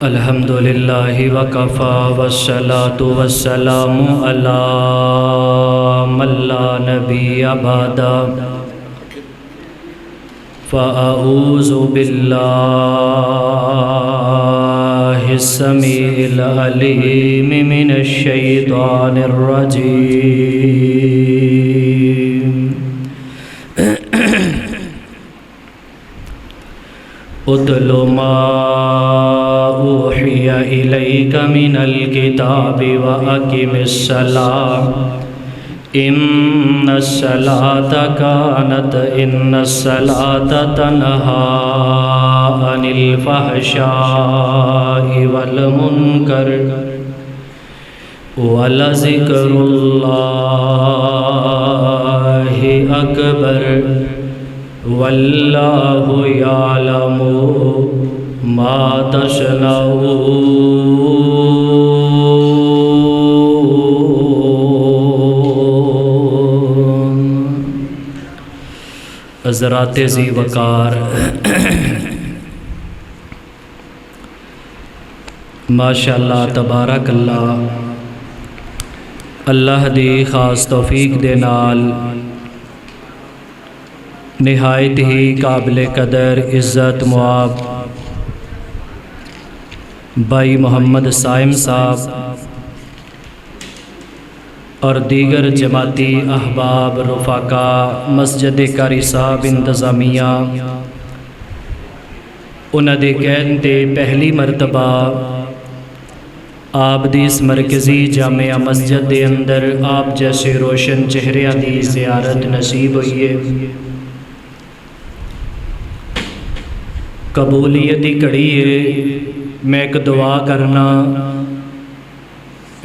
الحمد للہ وکفا والصلاة والسلام علی من لا نبی بعدہ فاعوذ باللہ السمیع العلیم من الشیطان الرجیم اتل ما اوحی الیک من الکتاب واقم الصلاۃ ان الصلاۃ کانت تنہی عن الفحشاء والمنکر ولذکر اللہ اکبر واللہ یعلم ما تصنعون۔ حضرات ذی وقار، ماشاءاللہ تبارک اللہ، اللہ دی خاص توفیق دے نال نہایت ہی قابل قدر عزت معاب بھائی محمد سائم صاحب اور دیگر جماعتی احباب رفقا، مسجد قاری صاحب انتظامیہ، انہاں دے کہن تے پہلی مرتبہ آپ دی اس مرکزی جامعہ مسجد دے اندر آپ جیسے روشن چہریاں دی زیارت نصیب ہوئی ہے۔ قبولیت ہی کڑی ہے۔ میں ایک دعا کرنا،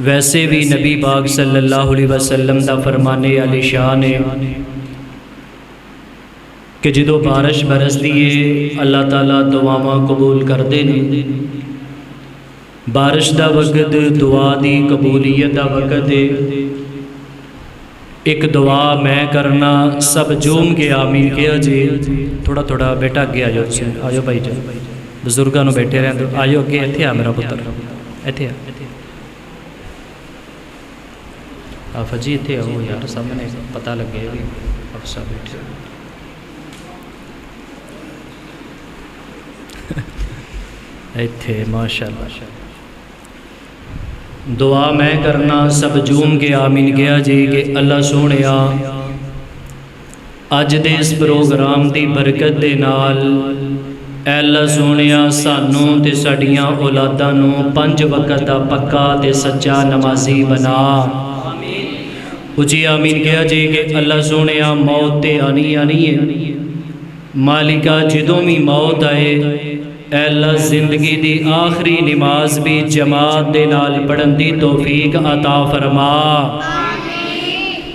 ویسے بھی نبی پاک صلی اللہ علیہ وسلم دا فرمانے علی شان ہے کہ جدو بارش برس دیئے اللہ تعالیٰ دعاواں قبول کر دینے۔ بارش دا وقت دعا دی قبولیت دا وقت ہے۔ ایک دعا میں کرنا، سب جوم کے آمین کیا جی۔ تھوڑا تھوڑا بیٹا اگے آجو، آجو بھائی جان، بزرگاں نو بیٹھے رہن دو، آجو اگے، ایتھے آ میرا پتر، ایتھے آ آفا جی، ایتھے آؤ یار، سامنے پتہ لگے بھی افسا بیٹھے ایتھے، ماشاءاللہ۔ دعا میں کرنا، سب جوم کے آمین کیا جی کہ اللہ سونیا اج دے اس پروگرام دی برکت دے نال اے اللہ سونیا سانوں تے ساڈیاں اولاداں نوں 5 وقت دا پکا تے سچا نمازی بنا۔ اچھی آمین کیا جی کہ اللہ سونیا موت تے آنی ہے، مالکہ جدوں بھی موت آئے اے اللہ زندگی دی آخری نماز بھی جماعت دے نال پڑھن دی توفیق عطا فرما۔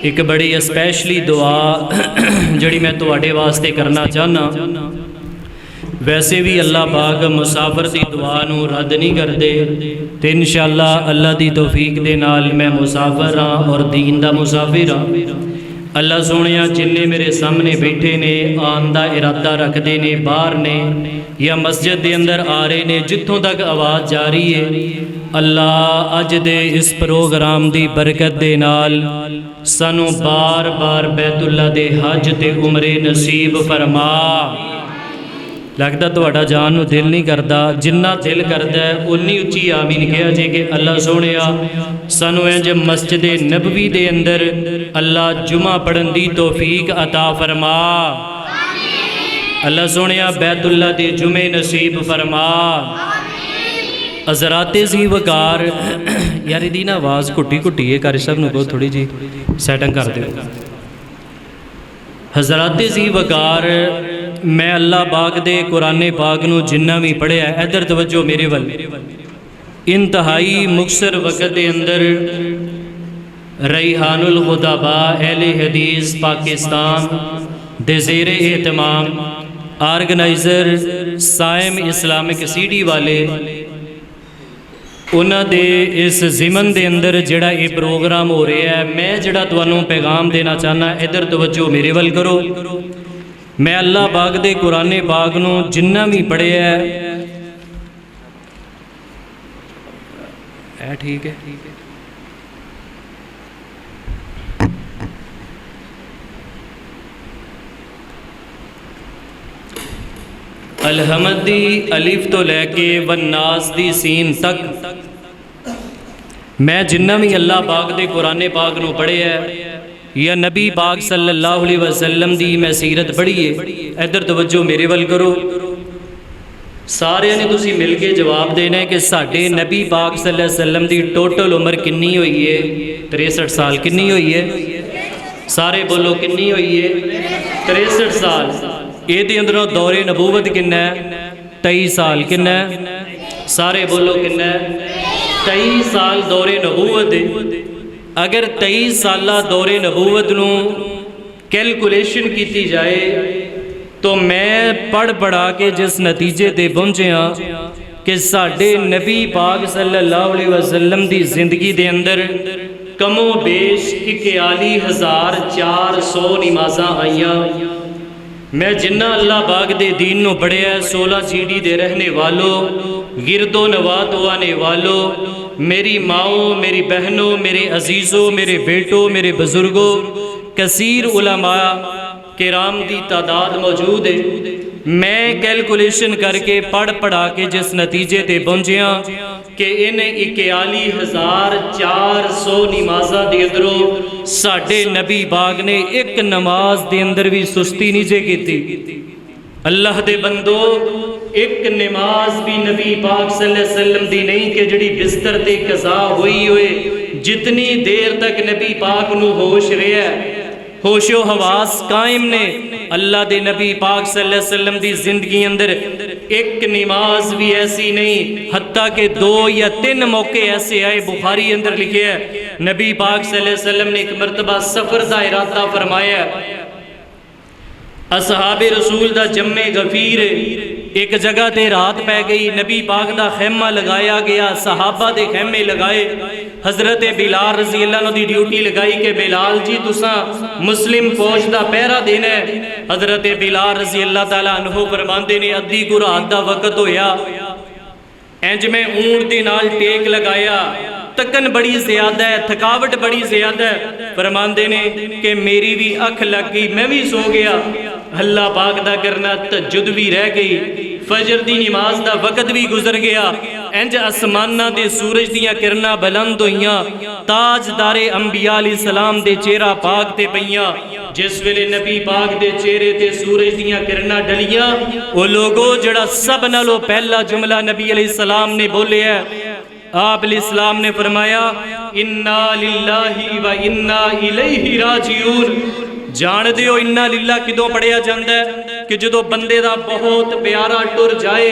ایک بڑی اسپیشلی دعا جڑی میں تواڈے واسطے کرنا چاہنا، ویسے بھی اللہ پاک مسافر دی دعا نو رد نہیں کر دے، تے انشاءاللہ اللہ دی توفیق دے نال میں مسافر ہاں اور دین دا مسافر ہاں۔ اللہ سونیا جننے میرے سامنے بیٹھے نے، آن دا ارادہ رکھ دے نے، باہر نے یا مسجد دے اندر آ رہے نے، جتوں تک آواز جاری ہے، اللہ اج دے اس پروگرام دی برکت دے نال سانو بار بار بیت اللہ دے حج تے عمرے نصیب فرما۔ لگتا تواڈا جان نو دل نہیں کردا، جنہ دل کردا ہے انی اچھی آمین کہا جے کہ اللہ سونیا سانو انج مسجد نبوی دے اندر اللہ جمعہ پڑھن دی توفیق عطا فرما۔ اللہ سونیا بیت اللہ دے جمعے نصیب فرما۔ حضرات ذی وقار، یار دی نا آواز کٹی کٹی ہے، قاری صاحب نو کو تھوڑی جی سیٹنگ کر دے۔ حضرات ذی وقار، میں اللہ پاک دے قرآن پاک نو جنہ بھی پڑھے ہے، ادھر توجہ میرے ول، انتہائی مختصر وقت دے اندر ریحان الخطباء اہل حدیث پاکستان دے زیر اہتمام آرگنائزر سائم اسلامک سیڈی والے، انہاں دے اس ضمن دے اندر جڑا یہ پروگرام ہو رہا ہے، میں جڑا تانوں پیغام دینا چاہنا، ادھر توجہ میرے ول کرو۔ میں اللہ پاک دے قرآن پاک نو جنہ بھی پڑھے ہے ہے ٹھیک ہے. الحمد دی الف تو لے کے والناس دی سین تک میں جنہ بھی اللہ پاک دے قرآن پاک نو پڑھے ہے یا نبی پاک صلی اللہ علیہ وسلم دی میں سیرت پڑھی ہے. ادھر توجہ میرے ول کرو. سارے نے تسی مل کے جواب دینا ہے کہ ساڈے نبی پاک صلی اللہ علیہ وسلم دی ٹوٹل عمر کنی ہوئی ہے؟ 63 سال. کنی ہوئی ہے؟ سارے بولو کنی ہوئی ہے؟ 63 سال. یہ دے اندروں دور نبوت کنا ہے؟ 23 سال. کنا ہے؟ سارے بولو کنا ہے؟ 23 سال دور نبوت. اگر 23 سالہ دور نبوت نو کیلکولیشن کیتی جائے تو میں پڑھا کے جس نتیجے تے پہنچے ہاں کہ ساڈے نبی پاک صلی اللہ علیہ وسلم دی زندگی دے اندر کم و بیش 41,400 نمازاں آئیاں. میں جنہ اللہ پاک دے دین نو پڑھے ہے 16 جیڈی دے رہنے والوں، گرد و نواح تو آنے والوں، میری ماؤں، میری بہنوں، میرے عزیزوں، میرے بیٹوں، میرے بزرگوں، کثیر علماء کرام دی تعداد موجود ہے. میں کیلکولیشن کر کے پڑھا کے جس نتیجے تے پہنچیا کہ ان 41,400 نمازاں دے اندروں ساڈے نبی پاک نے ایک نماز دے اندر بھی سستی نہیں جے کیتی. اللہ دے بندو ایک نماز بھی نبی پاک صلی اللہ علیہ وسلم دی نہیں کہ جڑی بستر تے قضا ہوئی ہوئے. جتنی دیر تک نبی پاک نو ہوش رہا ہے، ہوش و حواس قائم نے، اللہ دے نبی پاک صلی اللہ علیہ وسلم دی زندگی اندر ایک نماز بھی ایسی نہیں، حتیٰ کہ 2 یا 3 موقع ایسے آئے. بخاری اندر لکھے ہے نبی پاک صلی اللہ علیہ وسلم نے ایک مرتبہ سفر دا ارادہ فرمایا. اصحاب رسول دا جمع غفیر ایک جگہ تے رات پہ گئی. نبی پاک دا خیمہ لگایا گیا، صحابہ دے خیمے لگائے. حضرت بلال رضی اللہ عنہ دی ڈیوٹی لگائی کہ بلال جی تساں مسلم فوج دا پہرا دینا ہے. حضرت بلال رضی اللہ تعالیٰ عنہ فرماندے نے ادھی کو رات دا وقت ہویا، انج میں اونٹ دے نال ٹیک لگایا، تکن بڑی زیادہ ہے، تھکاوٹ بڑی زیادہ ہے. فرماندے نے کہ میری بھی اکھ لگ گئی، میں بھی سو گیا. اللہ پاک دا کرنا تہجد بھی رہ گئی، فجر دی نماز دا وقت بھی گزر گیا. انج آسمانہ دے سورج دیاں کرنا بلند ہوئیاں، تاجدار انبیاء علیہ السلام دے چہرہ پاک تے پئیاں. جس ویلے نبی پاک دے چہرے تے سورج دیاں کرنا ڈلیاں، وہ لوگوں جڑا سب نالو پہلا جملہ نبی علیہ السلام نے بولے ہے، آپ علیہ السلام نے فرمایا انا للہ و انا الیہ راجعون. جان دیو انا للہ کدوں پڑھیا جاندہ ہے کہ جدو بندے دا بہت پیارا ٹر جائے،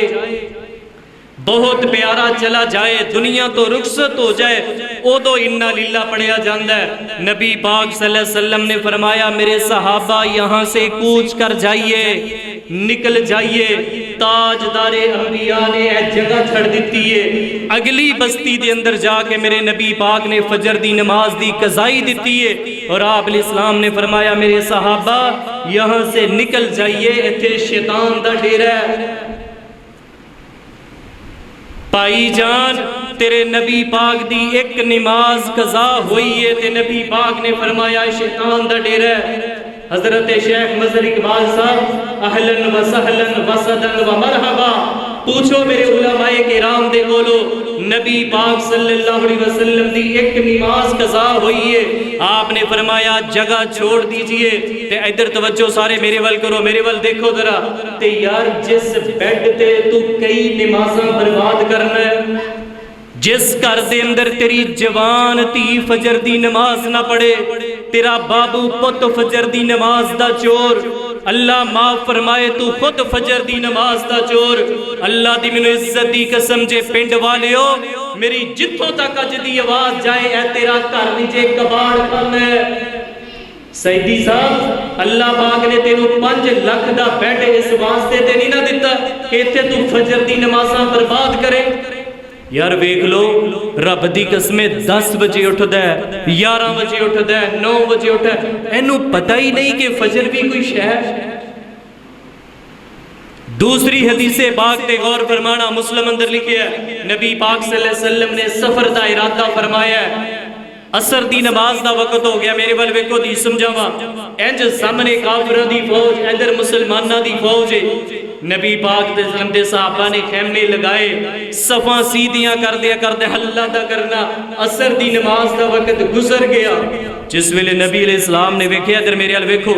بہت پیارا چلا جائے، دنیا تو رخصت ہو جائے، او دو انا للہ پڑھیا جاندہ ہے. نبی پاک صلی اللہ علیہ وسلم نے فرمایا میرے صحابہ یہاں سے کوچ کر جائیے، نکل جائیے. تاجدار انبیاء نے ایک جگہ چھڑ دیتی ہے، اگلی بستی دے اندر جا کے میرے نبی پاک نے فجر دی نماز دی قضائی دیتی ہے. اور آپ علیہ السلام نے فرمایا میرے صحابہ یہاں سے نکل جائیے، ایتھے شیطان دا ڈیرا ہے. بھائی جان تیرے نبی پاک دی ایک نماز قضا ہوئی ہے تے نبی پاک نے فرمایا شیطان دا ڈیرا ہے. حضرت شیخ مظہر اقبال صاحب اہلاً و سہلاً و صداً و مرحبا. پوچھو میرے علماء کرام دے بولو نبی پاک صلی اللہ علیہ وسلم دی ایک نماز قضا ہوئی ہے، آپ نے فرمایا جگہ چھوڑ دیجئے. تے ادھر توجہ سارے میرے ول کرو، میرے ول دیکھو ذرا. تے یار جس بیڈ تے تو کئی نمازاں برباد کرنا ہے، جس گھر دے اندر تیری جوان تھی فجر دی نماز نہ پڑھے، تیرا بابو پت فجر دی نماز دا چور، اللہ معاف فرمائے تو خود فجر دی نماز دا چور. اللہ دی منو عزت دی قسم جے پنڈ والے ہو، میری جتوں تک اج دی آواز جائے اے تیرا گھر نیچے کباڑ کرنا ہے. سیدی صاحب اللہ پاک نے تینوں 5 لاکھ دا بیڈ اس واسطے تے نہیں نہ دیتا کہ ایتھے تو فجر دی نمازاں برباد کرے. یار ویکھ لو رب دی قسمیں 10 بجے اٹھدا ہے، 11 بجے اٹھدا ہے، 9 بجے اٹھدا ہے، اینو پتہ ہی نہیں کہ فجر بھی کوئی شے ہے. دوسری حدیث پاک تے غور فرمانا، مسلم اندر لکھیا ہے نبی پاک صلی اللہ علیہ وسلم نے سفر دا ارادہ فرمایا ہے، عصر دی نماز دا وقت ہو گیا، میرے ول ویکھو دی سمجھاواں، انج سامنے کافراں دی فوج، ادھر مسلماناں دی فوج ہے۔ نبی پاک صلی اللہ علیہ وسلم دے صحابہ نے خیمے لگائے، صفاں سیدھیاں کر دیا اللہ دا کرنا، عصر دی نماز دا وقت گزر گیا۔ جس ویلے نبی علیہ السلام نے ویکھیا، ادھر میرے ال ویکھو،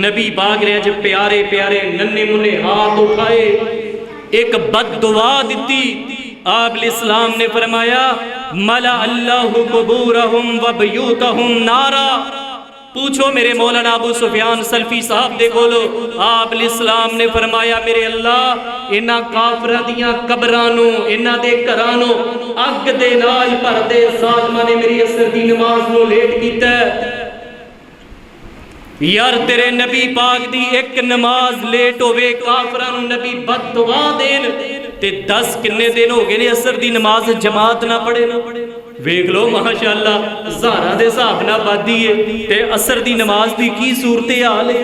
نبی پاک نے جب پیارے پیارے ننے منے ہاتھ اٹھائے، ایک بد دعا دیتی۔ آپ علیہ السلام نے فرمایا ملا اللہ قبورہم و بیوتہم نارا۔ پوچھو میرے مولانا ابو سفیان سلفی صاحب دے کولو، آپ علیہ السلام نے فرمایا میرے اللہ انہاں کافراں دیاں قبرانوں، انہاں دے گھرانوں اگ دے نال بھر دے، ظالماں نے میری عصر دی نماز نو لیٹ کیتا ہے۔ یار تیرے نبی پاک دی ایک نماز لیٹ ہوئے، کافراں نو نبی بد دعا دین، تے 10 کنے دن ہو گئے نے عصر دی نماز جماعت نہ پڑھے نا۔ ویکھ لو ماشاءاللہ زہرا دے صاحب نہ بادی ہے تے عصر دی نماز دی کی صورتحال ہے۔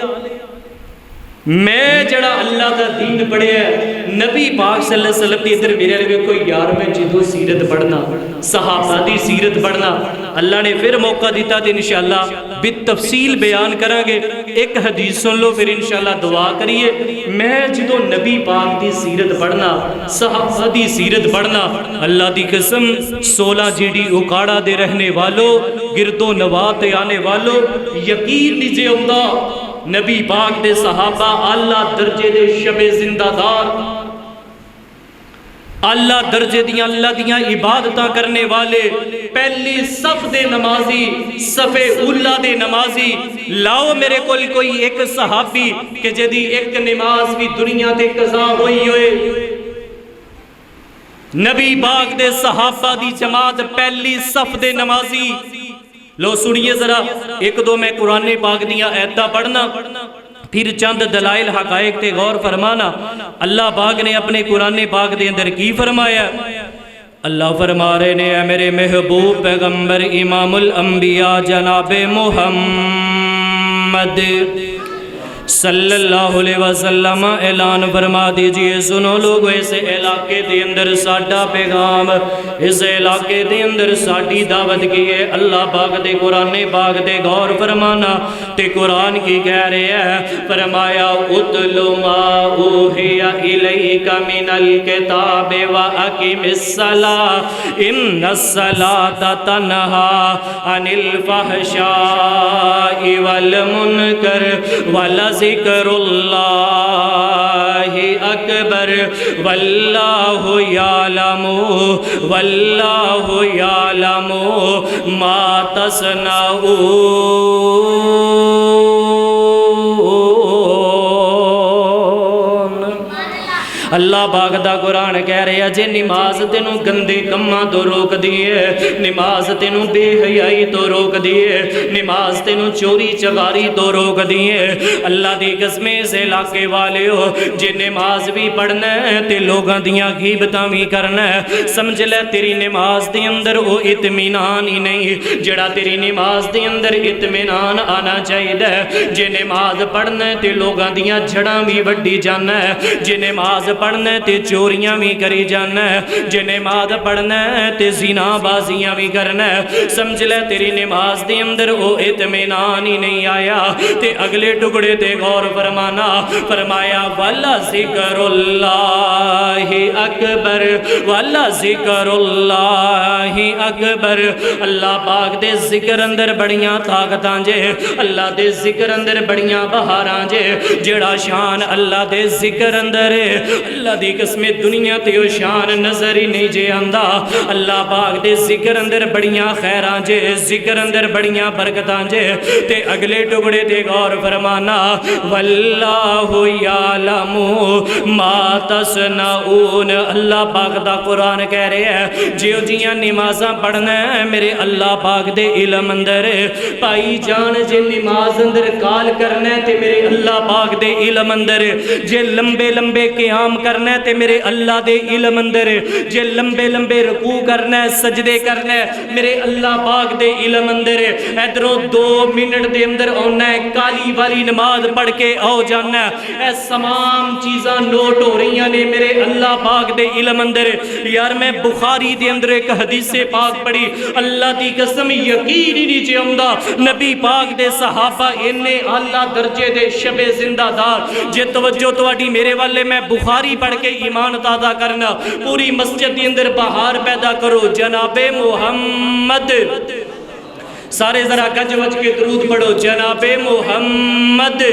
میں جڑا اللہ دا دین پڑھیا ہے، نبی پاک صلی اللہ علیہ وسلم دی ادھر میرے لئے کوئی یار میں جدو سیرت پڑھنا، صحابہ دی سیرت پڑھنا، اللہ نے پھر موقع دیتا تھا انشاءاللہ بالتفصیل بیان کریں گے۔ ایک حدیث سن لو پھر انشاءاللہ دعا کریے۔ میں جدو نبی پاک دی سیرت پڑھنا، صحابہ دی سیرت پڑھنا، اللہ دی قسم 16 جیڑی اکاڑا دے رہنے والوں، گرد و نواح تے آنے والوں، یقین نیجے ہوندہ نبی پاک دے صحابہ اللہ درجے دے شب زندہ دار، اللہ درجے دیاں اللہ دیاں عبادتاں کرنے والے، پہلی صف دے نمازی، صف اولا دے نمازی۔ لاؤ میرے کوئی ایک صحابی کہ جدی ایک نماز بھی دنیا تے قضا ہوئی ہوئے۔ نبی پاک دے صحابہ دی جماعت پہلی صف دے نمازی۔ لو سنیے ذرا ایک دو میں قرآن پاک دیا آیتاں پڑھنا، پھر چند دلائل حقائق تے غور فرمانا۔ اللہ پاک نے اپنے قرآن پاک دے اندر کی فرمایا؟ اللہ فرما رہے نے اے میرے محبوب پیغمبر امام الانبیاء جناب محمد صلی اللہ علیہ وسلم اعلان فرما دیجئے، سنو لوگو اس علاقے دے اندر ساڈا پیغام، اس علاقے دے اندر ساڈی دعوت کی ہے۔ اللہ پاک دے قرآن پاک دے غور فرمانا تے قرآن کی کہہ رہے ہیں، فرمایا اتل ما اوحی الیک من الکتاب واقم الصلاۃ ان الصلاۃ تنہی عن الفحشاء والمنکر ولذکر اللہ اکبر واللہ یعلم ما تصنعون۔ اللہ پاک دا قرآن کہہ رہے ہیں جے نماز تینوں گندے کماں تو روک دیئے، نماز تینوں بے حیائی تو روک دیئے، نماز تینوں چوری چغاری تو روک دیئے، اللہ دی قسمیں سے علاقے والے ہو جے نماز بھی پڑھنا ہے تے لوگاں دیاں غیبتاں بھی کرنا ہے، سمجھ لے تیری نماز دے اندر وہ اطمینان ہی نہیں جڑا تیری نماز دے اندر اطمینان آنا چاہیے۔ جے نماز پڑھنا ہے تے لوگاں دیاں جھڑاں بھی وڈی جانا ہے، جے نماز پڑھنا ہے تے چوریاں بھی کری جانا ہے، جے نماز پڑھنا ہے تے زنا بازیاں بھی کرنا ہے، سمجھ لے تیری نماز دے اندر وہ اطمینان ہی نہیں آیا۔ تے اگلے ٹکڑے تے غور فرمانا، فرمایا والا ذکر اللہ اکبر، والا ذکر اللہ اکبر۔ اللہ پاک دے ذکر اندر بڑیاں طاقتاں جے، اللہ دے ذکر اندر بڑیاں بہاراں جے، جڑا شان اللہ دے ذکر اندر ہے اللہ دی قسم دنیا تے او شان نظر ہی نہیں جے آندا۔ اللہ پاک دے ذکر اندر بڑیاں خیراں جے، ذکر اندر بڑیاں برکتاں جے۔ تے اگلے ٹکڑے تے غور فرمانا، واللہ یعلم ما تصنعون۔ اللہ پاک دا قرآن کہہ رہے ہیں جیو جیاں نمازاں پڑھنا ہے میرے اللہ پاک دے علم اندر، پائی جان جے نماز اندر کال کرنا ہے تے میرے اللہ پاک دے علم اندر، جے لمبے لمبے قیام کرنا ہے تے کہ میرے اللہ دے علم اندر جے لمبے لمبے رکوع کرنا ہے سجدے کرنا ہے میرے اللہ پاک دے علم اندر ادھروں 2 منٹ دے اندر آنا ہے کالی والی نماز پڑھ کے آ جانا ہے اے تمام چیزاں نوٹ ہو رہی نے میرے اللہ پاک دے علم اندر یار میں بخاری دے اندر ایک حدیث پاک پڑھی اللہ دی قسم یقین ہی نہیں چاہتا نبی پاک دے صحابہ انہیں اللہ درجے دے شب زندہ دار جے توجہ تواڈی میرے والے میں بخاری پڑھ کے ایمان تازہ کرنا پوری مسجد دے اندر بہار پیدا کرو جناب محمد سارے ذرا گج وج کے درود پڑھو جناب محمد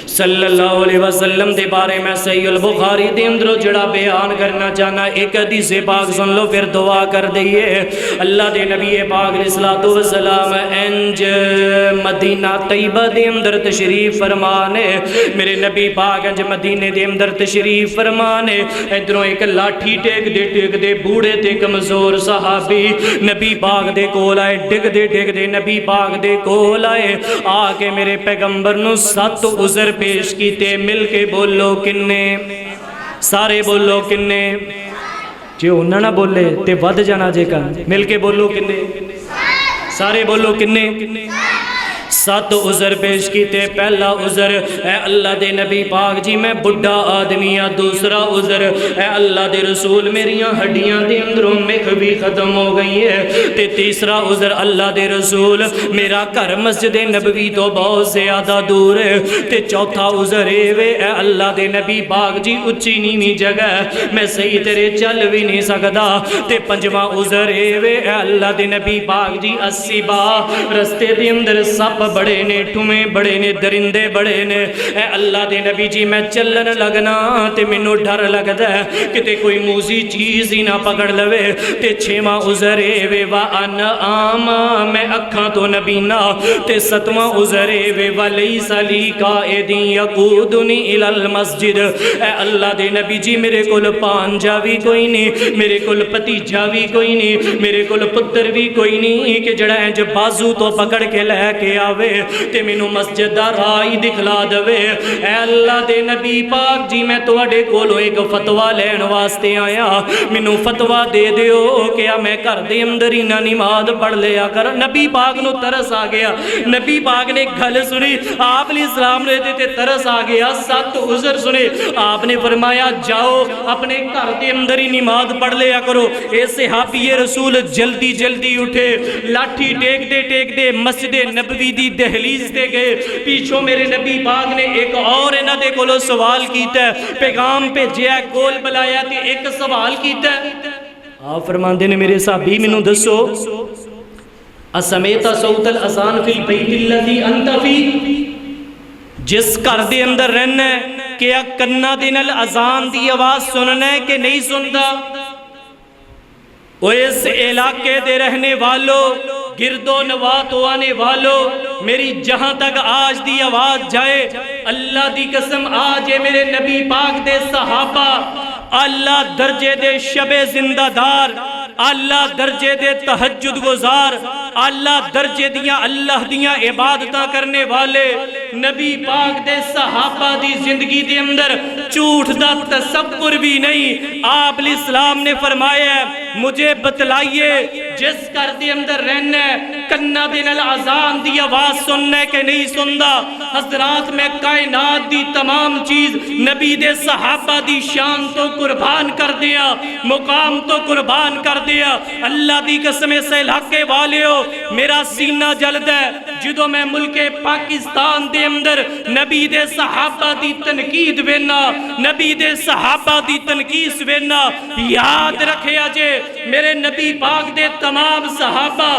صلی اللہ علیہ وسلم دے بارے میں صحیح البخاری دے اندر جڑا بیان کرنا چاہنا ایک حدیث پاک سن لو پھر دعا کر دئیے اللہ دے نبی پاک علیہ الصلوۃ والسلام انج مدینہ طیبہ دے اندر تشریف فرمانے میرے نبی پاک انج مدینے دے اندر تشریف فرمانے ادھروں ایک لاٹھی ٹیک دے بوڑھے تے کمزور صحابی نبی پاک دے کول آئے ڈگ دے نبی پاک دے کول آئے آ کے میرے پیغمبر نو 7 عذر پیش کیتے مل کے بولو کنے سارے بولو کنے جو انہاں نہ بولے تے ود جانا جے کا مل کے بولو کنے سارے بولو کنے 7 عذر پیش کیتے پہلا عذر اے اللہ دے نبی پاک جی میں بڑھا آدمیاں دوسرا عذر اے اللہ دے رسول میریاں ہڈیاں دے اندروں میخ بھی ختم ہو گئی ہے تے تیسرا عذر اللہ دے رسول میرا گھر مسجد نبوی تو بہت زیادہ دور ہے تے چوتھا عذر اے اللہ دے نبی پاک جی اچھی نیویں جگہ میں صحیح تیرے چل بھی نہیں سکدا تے پنجواں عذر اے اللہ دے نبی پاک جی السبا رستے دے اندر سب بڑے نے ٹھمیں بڑے نے درندے بڑے نے اے اللہ دے نبی جی میں چلن لگنا تے مینوں ڈر لگدا ہے کہ کوئی موزی چیز ہی نہ پکڑ لوے تے 6واں عذر اے وان آما میں اکھاں تو نبینا تے 7واں عذر اے ولیس لی قائد یقودنی الی المسجد اے اللہ دے نبی جی میرے کول پانجا بھی کوئی نہیں میرے کول پتیجا بھی کوئی نہیں میرے کول پتر بھی کوئی نہیں کہ جڑا انج بازو تو پکڑ کے لے کے آوے تے مینوں مسجد دا راہ دکھلا دے اے اللہ دے نبی پاک جی میں تواڈے کولوں ایک فتوی لین واسطے آیا مینوں فتوی دے دیو کہ میں گھر دے اندر ہی نہ نماز پڑھ لیا کر نبی پاک نو ترس آ گیا نبی پاک نے گل سنی آپ علیہ السلام نے تے ترس آ گیا 7 عذر سنے آپ نے فرمایا جاؤ اپنے گھر دے اندر ہی نماز پڑھ لیا کرو اے صحابی رسول جلدی جلدی اٹھے لاٹھی ٹیک دے مسجد نبوی دی دہلیز دے گئے پیچھوں میرے نبی پاک نے ایک اور انہاں دے کولوں سوال کیتا ہے پیغام بھیجیا ہے کول بلایا تے ایک سوال کیتا ہے آپ فرماندے نے میرے صحابی مینوں دسو اسمیت صوت الاذان فی البیت الذی انت فی جس گھر دے اندر رہنا ہے کیا کنا دے نال اذان دی آواز سننا ہے کہ نہیں سنتا وہ اس علاقے دے رہنے والوں گرد و نواح آنے والوں میری جہاں تک آج دی آواز جائے اللہ دی قسم آج میرے نبی پاک دے صحابہ اللہ درجے دے شب زندہ دار اللہ درجے دے تہجد گزار اللہ درجے دیاں اللہ دیاں عبادتاں کرنے والے نبی پاک دے صحابہ دی زندگی دے اندر جھوٹ دا تصور بھی نہیں آپ علیہ السلام نے فرمایا مجھے بتلائیے جس گھر دے اندر رہنا ہے کنا دے نال اذان دی آواز سننا ہے کہ نہیں سندا حضرات میں کائنات دی تمام چیز نبی دے صحابہ دی شان تو قربان کر دیا مقام تو قربان کر دیا اللہ دی قسم سے علاقے والے ہو میرا سینہ جلد ہے جدو میں ملک پاکستان دے اندر نبی دے صحابہ دی تنقید وینا نبی دے صحابہ دی تنقید وینا یاد رکھے اجے میرے نبی پاک دے تمام صحابہ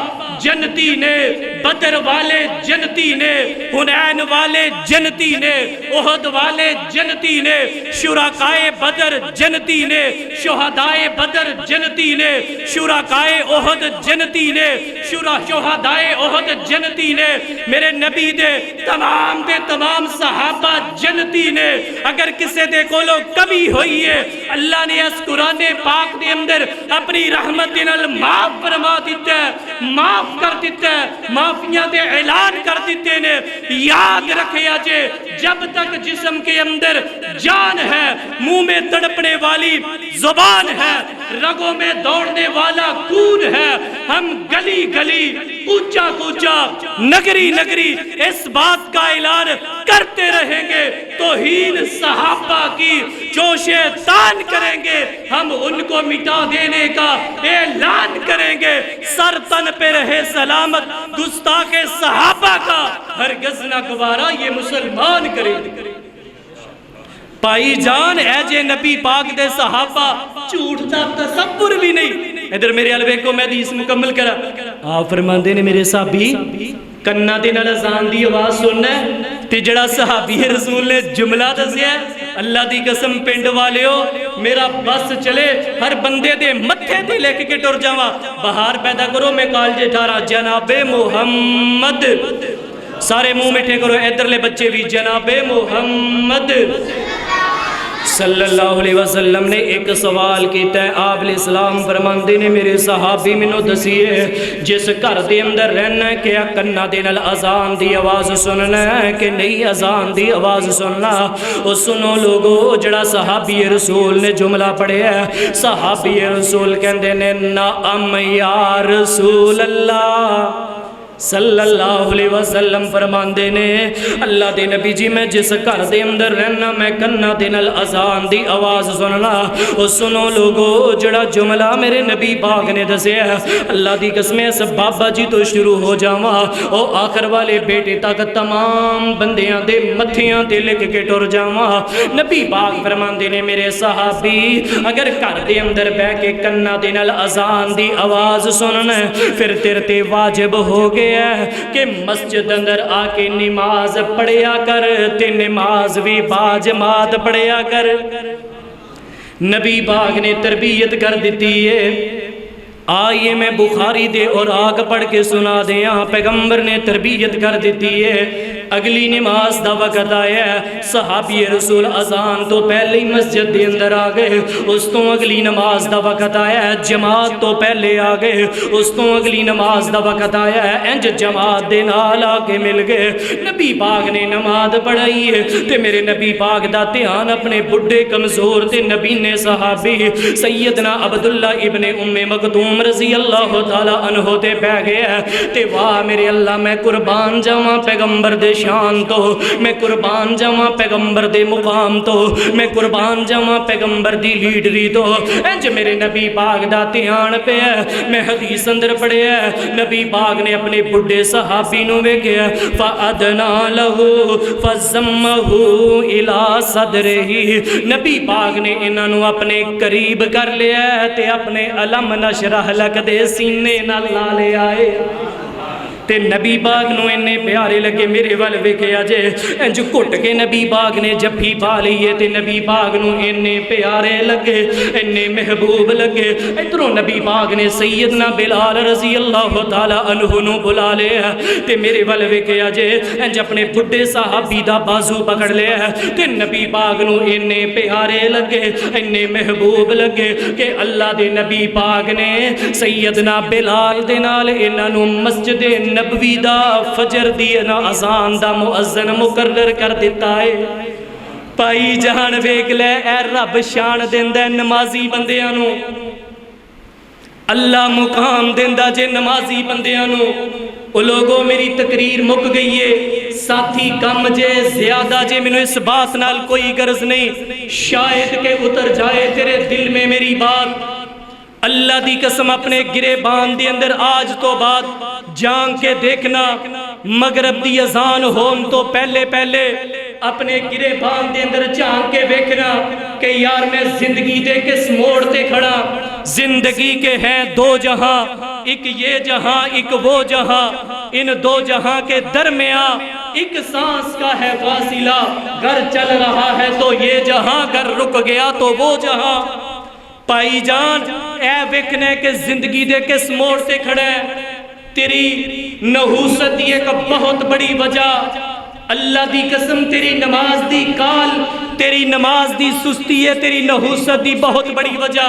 جنتی نے بدر والے جنتی نے حنین والے جنتی نے احد والے جنتی نے شرکائے بدر جنتی نے شہدائے بدر جنتی نے شرکائے احد جنتی نے شہدائے احد جنتی نے میرے نبی دے تمام صحابہ جنتی نے اگر کسے دے کولو کمی ہوئی ہے اللہ نے اس قرآن پاک دے اندر اپنی رحمت نال معاف فرمایا فرما دیتا ہے، معاف کر دیتا ہے، معافیاں دے اعلان کر دیتے نے۔ یاد رکھے آجے جب تک جسم کے اندر جان ہے، منہ میں تڑپنے والی زبان ہے، رگوں میں دوڑنے والا خون ہے، ہم گلی گلی اونچا کوچا نگری نگری اس بات کا اعلان کرتے رہیں گے، توہین صحابہ کی جو شیطان کریں گے ہم ان کو مٹا دینے کا اعلان کریں گے۔ سر تن پہ رہے سلامت گستاخ صحابہ کا ہرگز نہ گوارا یہ مسلمان کریں۔ پائی جان اے جے نبی پاک دے صحابہ جھوٹ دا تصور بھی نہیں۔ ادھر میرے الوے کو میں حدیث مکمل کرا، آپ فرماندے نے میرے صحابی کنا دے نال اذان دی آواز سننا ہے تے جڑا صحابی رسول نے جملہ دسیا ہے، اللہ دی قسم پنڈ والیو میرا بس چلے ہر بندے دے متھے تے لکھ کے ٹر جاواں، بہار پیدا کرو میں کالجے ٹھارا جناب محمد، سارے منہ میٹھے کرو ادھر لے بچے بھی جناب محمد صلی اللہ علیہ وسلم نے ایک سوال کیتا ہے۔ آپ علیہ السلام فرماندے نے میرے صحابی منو دسیے جس گھر دے اندر رہنا ہے کیا کنا دے نال اذان دی آواز سننا ہے کہ نہیں اذان دی آواز سننا؟ او سنو لوگو جڑا صحابی رسول نے جملہ پڑھے ہے، صحابی رسول کہندے نے نعم یا رسول اللہ صلی اللہ علیہ وسلم فرماندے نے اللہ دے نبی جی میں جس گھر دے اندر رہنا میں کنا دے نال اذان دی آواز سننا۔ او سنو لوگو جڑا جملہ میرے نبی پاک نے دسیا ہے، اللہ دی قسم اس بابا جی تو شروع ہو جاواں او آخر والے بیٹے تک تمام بندیاں دے متھیاں تے لکھ کے ٹر جاواں۔ نبی پاک فرماندے نے میرے صحابی اگر گھر دے اندر بیٹھ کے کنا دے نال اذان دی آواز سننا ہے پھر تیرے تے واجب ہو گئے کہ مسجد اندر آ کے نماز پڑھیا کر تے نماز بھی باجماعت پڑھیا کر۔ نبی پاک نے تربیت کر دیتی ہے۔ آئیے میں بخاری دے اور آگ پڑھ کے سنا دیا، پیغمبر نے تربیت کر دیتی ہے۔ اگلی نماز دا وقت آیا ہے، صحابی رسول اذان تو پہلے ہی مسجد دے اندر آ گئے، اس تو اگلی نماز دا وقت آیا ہے، جماعت تو پہلے آ گئے، اس تو اگلی نماز دا وقت آیا ہے، انج جماعت دے نال آ کے مل گئے۔ نبی پاک نے نماز پڑھائی ہے تے میرے نبی پاک دا دھیان اپنے بڈھے کمزور تے نبی نے صحابی سیدنا عبداللہ ابن ام مکتوم رضی اللہ تعالی عنہ تے پہ گیا تے واہ میرے اللہ میں قربان جاواں پیغمبر دے شان تو، میں قربان جاواں پیغمبر دے مقام تو، میں قربان جاواں پیغمبر دی لیڈری تو، انج میرے نبی پاک دا دھیان پہ ہے۔ میں حدیث اندر پڑھیا ہے نبی پاک نے اپنے بڈھے صحابی نو ویکھیا فَأَدْنَا لَهُ فَزَمَّهُ إِلَىٰ صَدْرِهِ، نبی پاک نے انہاں نو اپنے قریب کر لیا تے اپنے علم نشرح لک دے سینے نال لا لے آئے تے نبی پاک نو انہیں پیارے لگے۔ میرے وال ویکھیا جے انج گھٹ کے نبی پاک نے جفی پا لئیے تے نبی پاک نو انہیں پیارے لگے، انہیں محبوب لگے۔ ادھروں نبی پاک نے سیدنا بلال رضی اللہ تعالی عنہ نو بلا لیا تے میرے وال ویکھیا جے انج اپنے بڈھے صحابی دا بازو پکڑ لیا تے نبی پاک نو انہیں پیارے لگے، انہیں محبوب لگے کہ اللہ دے نبی پاک نے سیدنا بلال دے نال انہاں نو مسجد نبوی دا فجر دی اذان دا مؤذن مقرر کر دیتا ہے۔ پائی جان ویکھ لے اے رب شان دیندا نمازی بندیاں نو، اللہ مقام دیندا جے نمازی بندیاں نو۔ او لوگوں میری تقریر مک گئی ہے، ساتھی کم جے زیادہ جے مینوں اس بات نال کوئی غرض نہیں، شاید کہ اتر جائے تیرے دل میں میری بات۔ اللہ دی قسم اپنے گرے بان دے اندر آج تو بعد جان کے دیکھنا، مغرب دی اذان ہون تو پہلے پہلے اپنے گرے بان دے اندر جان کے دیکھنا کہ یار میں زندگی دے کس موڑ تے کھڑا۔ زندگی کے ہیں دو جہاں، ایک یہ جہاں ایک وہ جہاں، ان دو جہاں کے درمیان ایک سانس کا ہے فاصلہ، گھر چل رہا ہے تو یہ جہاں، گھر رک گیا تو وہ جہاں۔ پائی جان اے ویکھنے کہ زندگی دے کس موڑ تے کھڑے، تیری نحوست دی ایک بہت بڑی وجہ، اللہ دی قسم تیری نماز دی کال، تیری نماز دی سستی ہے، تیری نحوست دی بہت بڑی وجہ۔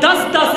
10-10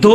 2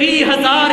20,000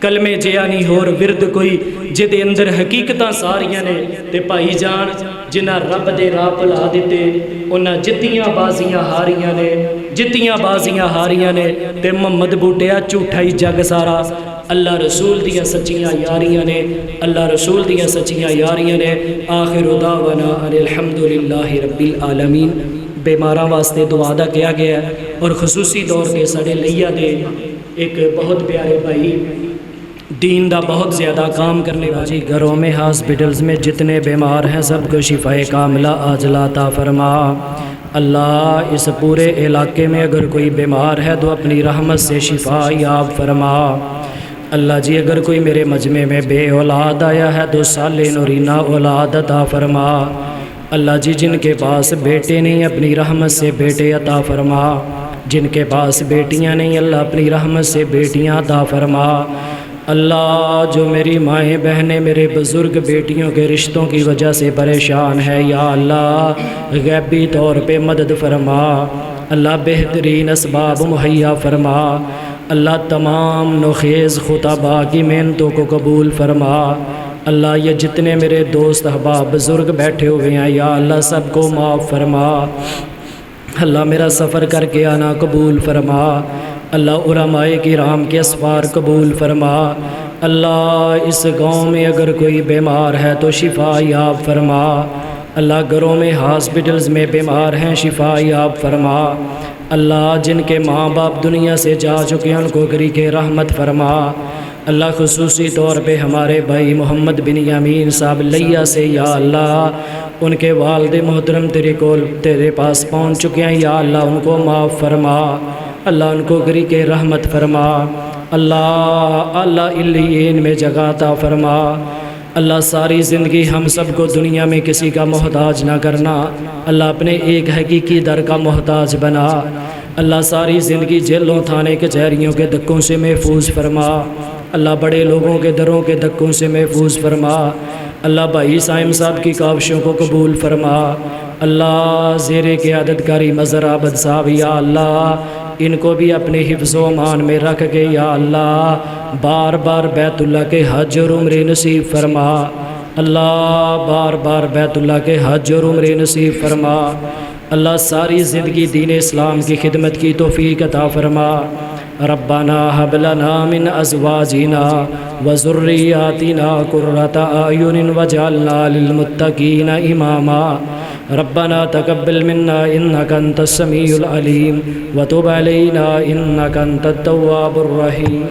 کلمے جیا نہیں ہور ورد کوئی جدے اندر حقیقتاں ساریاں نے تے بھائی جان جنہ رب دے راہ بھلا دیتے انہاں جتیاں بازیاں ہاریاں نے جتیاں بازیاں ہاریاں نے تے محمد بوٹیا جھوٹا ہی جگ سارا اللہ رسول دیاں سچیاں یاریاں نے اللہ رسول دیاں سچیاں یاریاں نے آخر دعوانا ان الحمدللہ رب العالمین بیماراں واسطے دعا دا کیا گیا ہے اور خصوصی طور پہ ساڑے لیا دے ایک بہت پیارے بھائی دین دا بہت زیادہ کام کرنے والی گھروں میں ہاسپٹلز میں جتنے بیمار ہیں سب کو شفاء کاملہ عاجلہ عطا فرما اللہ اس پورے علاقے میں اگر کوئی بیمار ہے تو اپنی رحمت سے شفا یاب فرما اللہ جی اگر کوئی میرے مجمع میں بے اولاد آیا ہے تو صالح نورینہ اولاد عطا فرما اللہ جی جن کے پاس بیٹے نہیں اپنی رحمت سے بیٹے عطا فرما جن کے پاس بیٹیاں نہیں اللہ اپنی رحمت سے بیٹیاں عطا فرما اللہ جو میری مائیں بہنیں میرے بزرگ بیٹیوں کے رشتوں کی وجہ سے پریشان ہے یا اللہ غیبی طور پہ مدد فرما اللہ بہترین اسباب مہیا فرما اللہ تمام نوخیز خطباء کی محنتوں کو قبول فرما اللہ یہ جتنے میرے دوست احباب بزرگ بیٹھے ہوئے ہیں یا اللہ سب کو معاف فرما اللہ میرا سفر کر کے آنا قبول فرما اللہ علماء کرام کے اسفار قبول فرما اللہ اس گاؤں میں اگر کوئی بیمار ہے تو شفا یاب فرما اللہ گھروں میں ہاسپٹلز میں بیمار ہیں شفا یاب فرما اللہ جن کے ماں باپ دنیا سے جا چکے ہیں ان کو گری کے رحمت فرما اللہ خصوصی طور پہ ہمارے بھائی محمد بن یامین صاحب لیا سے یا اللہ ان کے والد محترم تیرے پاس پہنچ چکے ہیں یا اللہ ان کو معاف فرما اللہ ان کو گری کے رحمت فرما اللہ علیین میں جگہ عطا فرما اللہ ساری زندگی ہم سب کو دنیا میں کسی کا محتاج نہ کرنا اللہ اپنے ایک حقیقی در کا محتاج بنا اللہ ساری زندگی جیلوں تھانے کچہریوں کے دھکوں سے محفوظ فرما اللہ بڑے لوگوں کے دروں کے دھکوں سے محفوظ فرما اللہ بھائی سائم صاحب کی کاوشوں کو قبول فرما اللہ زیر قیادت کاری مظہر عابد صاحب یا اللہ ان کو بھی اپنے حفظ و امان میں رکھ کے یا اللہ بار بار بیت اللہ کے حج اور عمرے نصیب فرما اللہ بار بار بیت اللہ کے حج اور عمرے نصیب فرما اللہ ساری زندگی دین اسلام کی خدمت کی توفیق عطا فرما ربنا هب لنا من ازواجنا وذرياتنا قرة اعين واجعلنا للمتقين اماما ربنا تقبل منا انك انت السميع العليم وتب علينا انك انت التواب الرحيم